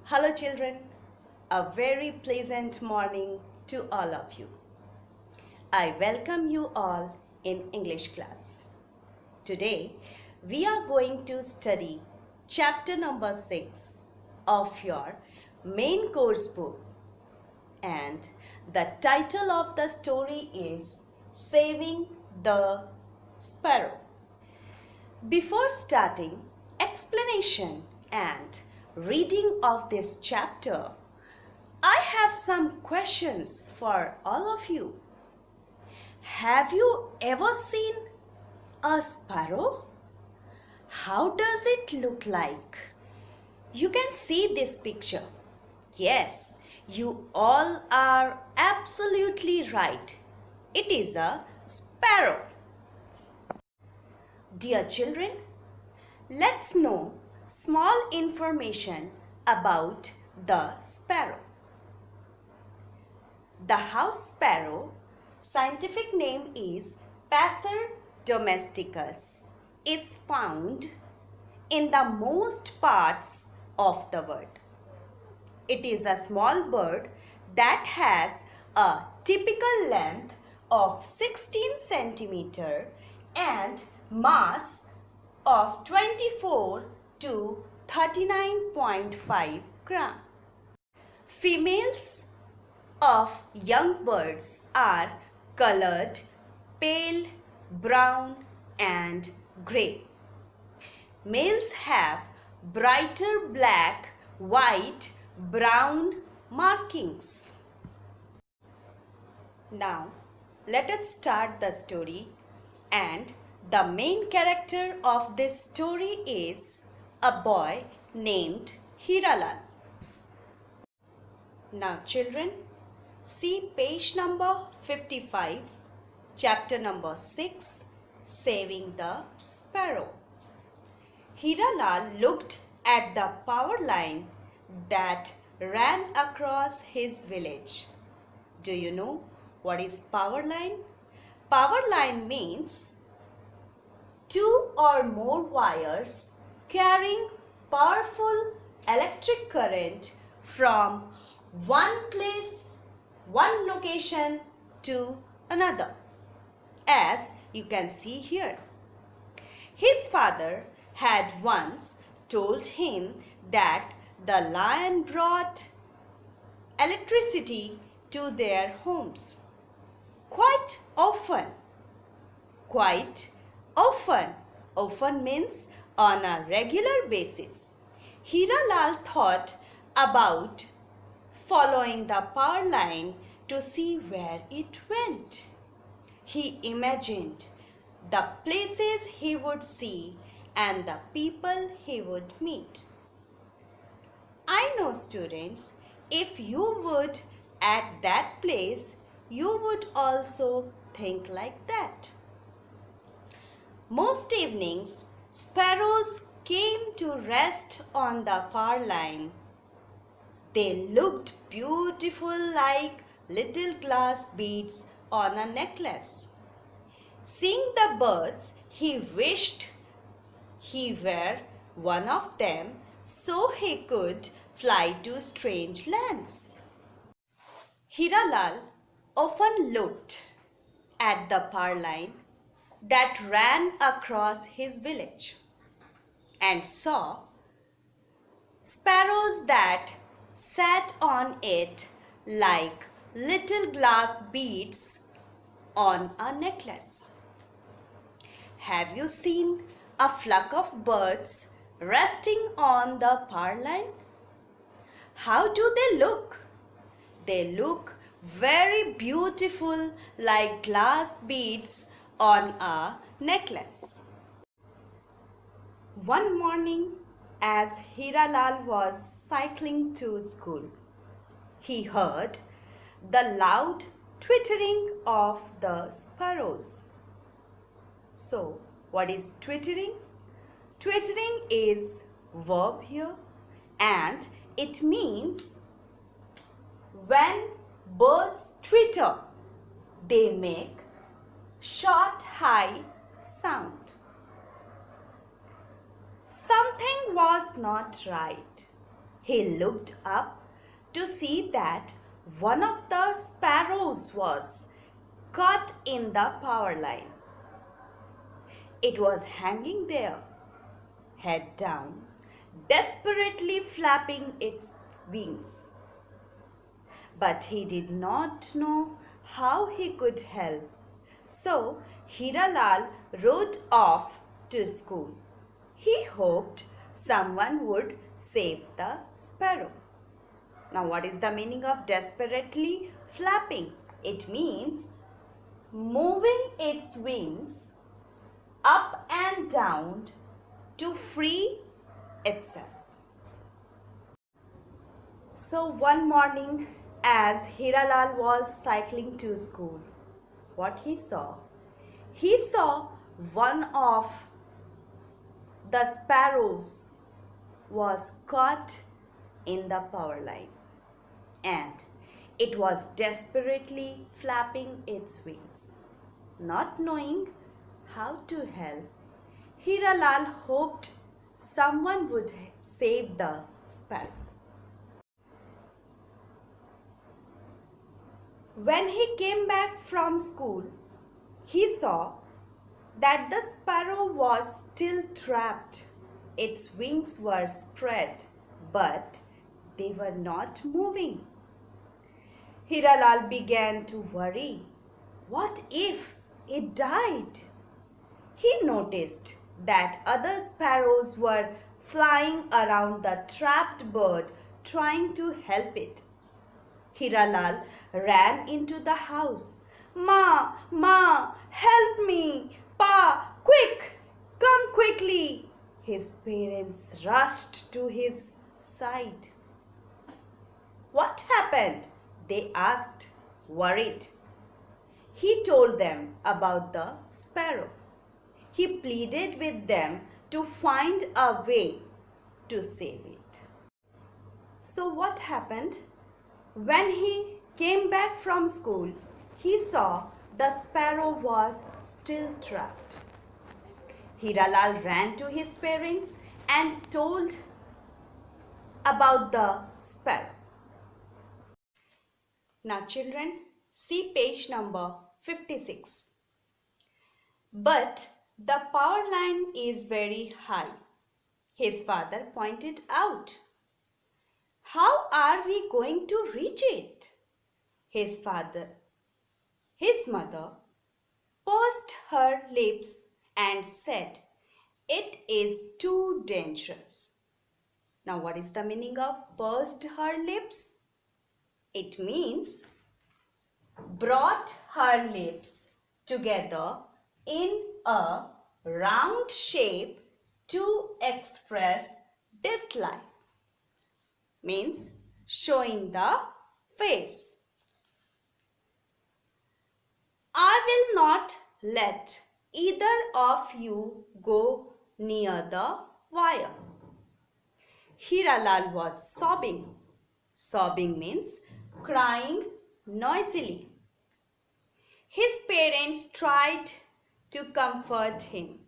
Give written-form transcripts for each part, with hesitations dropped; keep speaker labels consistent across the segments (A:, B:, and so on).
A: Hello children, a very pleasant morning to all of you. I welcome you all in English class. Today we are going to study chapter number 6 of your main course book, and the title of the story is Saving the Sparrow. Before starting explanation and reading of this chapter, I have some questions for all of you. Have you ever seen a sparrow? How does it look like? You can see this picture. Yes, you all are absolutely right. It is a sparrow. Dear children, let's know small information about the sparrow. The house sparrow, scientific name is Passer domesticus, is found in the most parts of the world. It is a small bird that has a typical length of 16 centimeter and mass of 24 to 39.5 gram. Females of young birds are colored pale brown and gray. Males have brighter black, white, brown markings. Now let us start the story, and the main character of this story is a boy named Hiralal. Now children, see page number 55, chapter number 6, Saving the Sparrow. Hiralal looked at the power line that ran across his village. Do you know what is power line? Power line means two or more wires carrying powerful electric current from one location to another, as you can see here. His father had once told him that the lion brought electricity to their homes quite often. Often means on a regular basis. Hiralal thought about following the power line to see where it went. He imagined the places he would see and the people he would meet. I know, students, if you would at that place, you would also think like that. Most evenings, sparrows came to rest on the power line. They looked beautiful like little glass beads on a necklace. Seeing the birds, he wished he were one of them so he could fly to strange lands. Hiralal often looked at the power line that ran across his village and saw sparrows that sat on it like little glass beads on a necklace. Have you seen a flock of birds resting on the power line? How do they look? They look very beautiful like glass beads on a necklace. One morning, as Hiralal was cycling to school, he heard the loud twittering of the sparrows. So, what is twittering? Twittering is verb here, and it means when birds twitter, they make short high sound. Something was not right. He looked up to see that one of the sparrows was caught in the power line. It was hanging there, head down, desperately flapping its wings. But he did not know how he could help. So Hiralal rode off to school. He hoped someone would save the sparrow. Now, what is the meaning of desperately flapping? It means moving its wings up and down to free itself. So one morning, as Hiralal was cycling to school, what he saw? He saw one of the sparrows was caught in the power line and it was desperately flapping its wings. Not knowing how to help, Hiralal hoped someone would save the sparrow. When he came back from school, he saw that the sparrow was still trapped. Its wings were spread, but they were not moving. Hiralal began to worry. What if it died? He noticed that other sparrows were flying around the trapped bird, trying to help it. Hiralal ran into the house. Ma, Ma, help me! Pa, quick! Come quickly! His parents rushed to his side. What happened? They asked, worried. He told them about the sparrow. He pleaded with them to find a way to save it. So what happened? When he came back from school, he saw the sparrow was still trapped. Hiralal ran to his parents and told about the sparrow. Now children, see page number 56. But the power line is very high, his father pointed out. How are we going to reach it? His mother pursed her lips and said, it is too dangerous. Now what is the meaning of pursed her lips? It means brought her lips together in a round shape to express dislike. Means showing the face. I will not let either of you go near the wire. Hiralal was sobbing. Sobbing means crying noisily. His parents tried to comfort him,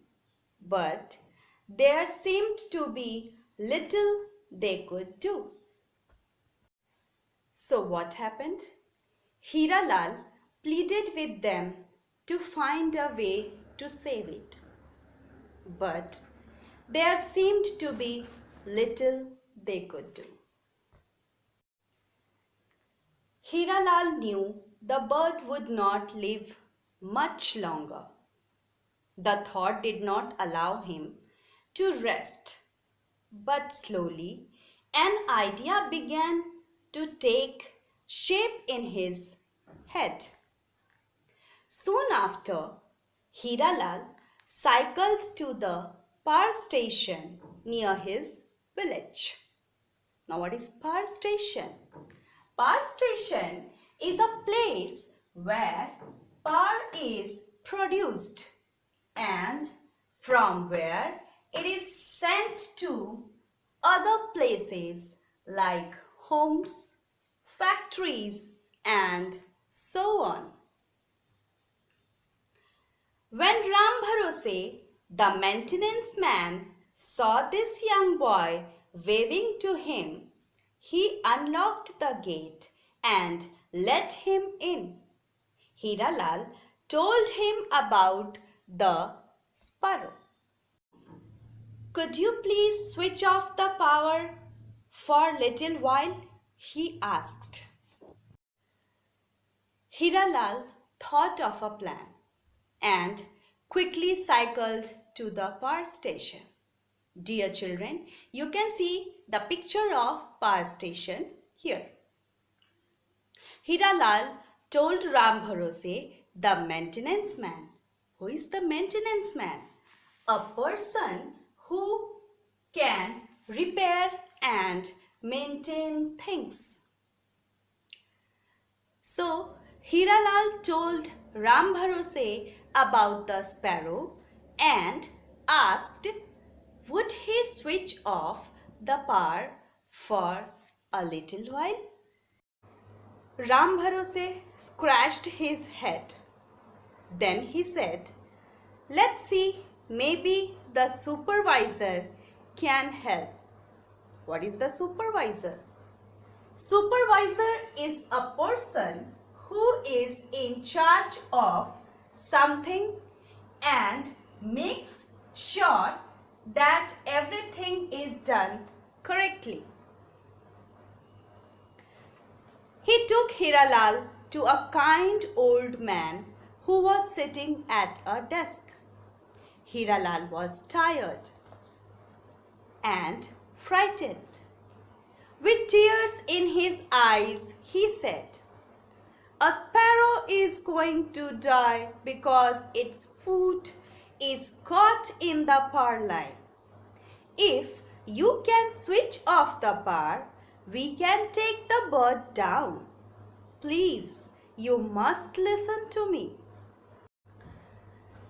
A: but there seemed to be little they could do. So what happened? Hiralal pleaded with them to find a way to save it. But there seemed to be little they could do. Hiralal knew the bird would not live much longer. The thought did not allow him to rest. But slowly, an idea began to take shape in his head. Soon after, Hiralal cycled to the power station near his village. Now what is power station? Power station is a place where power is produced and from where it is sent to other places like homes, factories and so on. When Ram Bharose, the maintenance man, saw this young boy waving to him, He unlocked the gate and let him in. Hiralal told him about the sparrow. Could you please switch off the power for a little while? He asked. Hiralal thought of a plan and quickly cycled to the power station. Dear children, you can see the picture of power station here. Hiralal told Ram Bharose, the maintenance man. Who is the maintenance man? A person who can repair and maintain things. So, Hiralal told Ram Bharose about the sparrow and asked, would he switch off the power for a little while? Ram Bharose scratched his head. Then he said, let's see, maybe the supervisor can help. What is the supervisor? Supervisor is a person who is in charge of something and makes sure that everything is done correctly. He took Hiralal to a kind old man who was sitting at a desk. Hiralal was tired and frightened. With tears in his eyes, he said, a sparrow is going to die because its foot is caught in the power line. If you can switch off the power, we can take the bird down. Please, you must listen to me.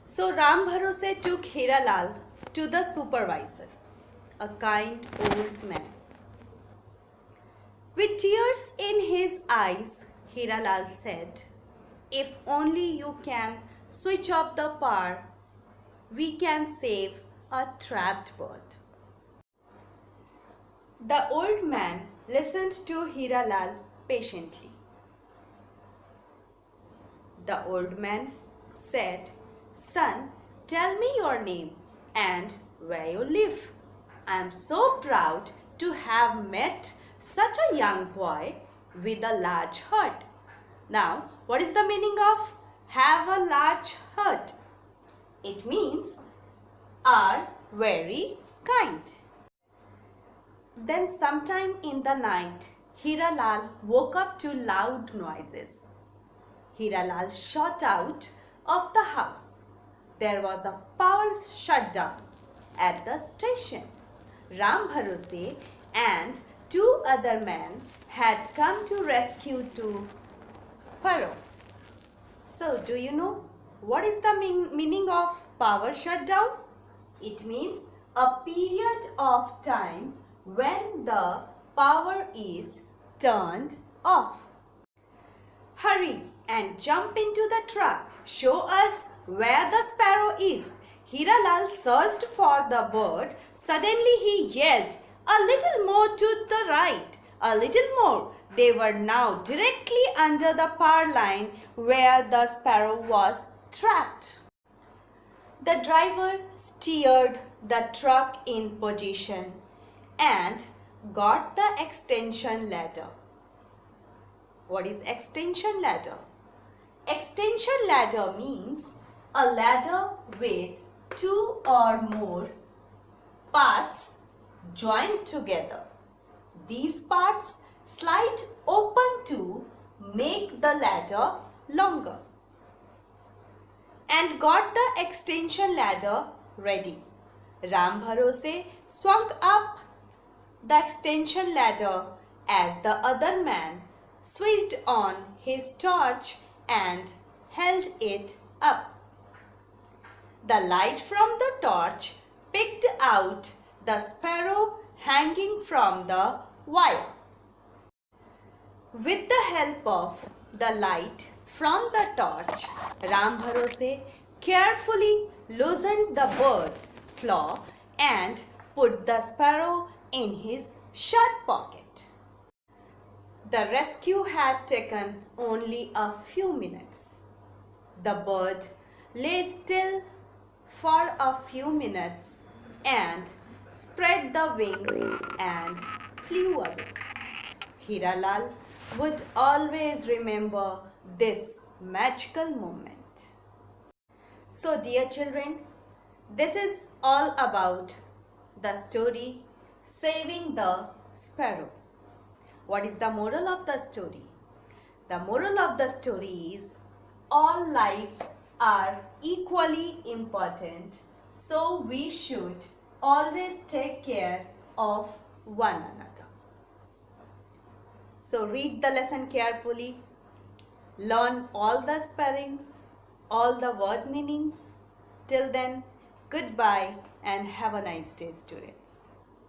A: So Ram Bharose took Hiralal to the supervisor, a kind old man. With tears in his eyes, Hiralal said, if only you can switch off the power, we can save a trapped bird. The old man listened to Hiralal patiently. The old man said, son, tell me your name and where you live. I am so proud to have met such a young boy with a large heart. Now, what is the meaning of have a large heart? It means are very kind. Then sometime in the night, Hiralal woke up to loud noises. Hiralal shot out of the house. There was a power shutdown at the station. Ram Bharose and two other men had come to rescue two Sparrow. So, do you know what is the meaning of power shutdown? It means a period of time when the power is turned off. Hurry and jump into the truck. Show us where the sparrow is. Hiralal searched for the bird. Suddenly he yelled, a little more to the right, a little more. They were now directly under the power line where the sparrow was trapped. The driver steered the truck in position and got the extension ladder. What is extension ladder? Extension ladder means a ladder with two or more parts joined together. These parts slide open to make the ladder longer. And got the extension ladder ready. Ram Bharose swung up the extension ladder as the other man switched on his torch and held it up. The light from the torch picked out the sparrow hanging from the wire. With the help of the light from the torch, Ram Bharose carefully loosened the bird's claw and put the sparrow in his shirt pocket. The rescue had taken only a few minutes. The bird lay still for a few minutes and spread the wings and flew away. Hiralal would always remember this magical moment. So, dear children, this is all about the story Saving the Sparrow. What is the moral of the story? The moral of the story is all lives are equally important, so we should always take care of one another. So read the lesson carefully, learn all the spellings, all the word meanings. Till then, goodbye and have a nice day, students.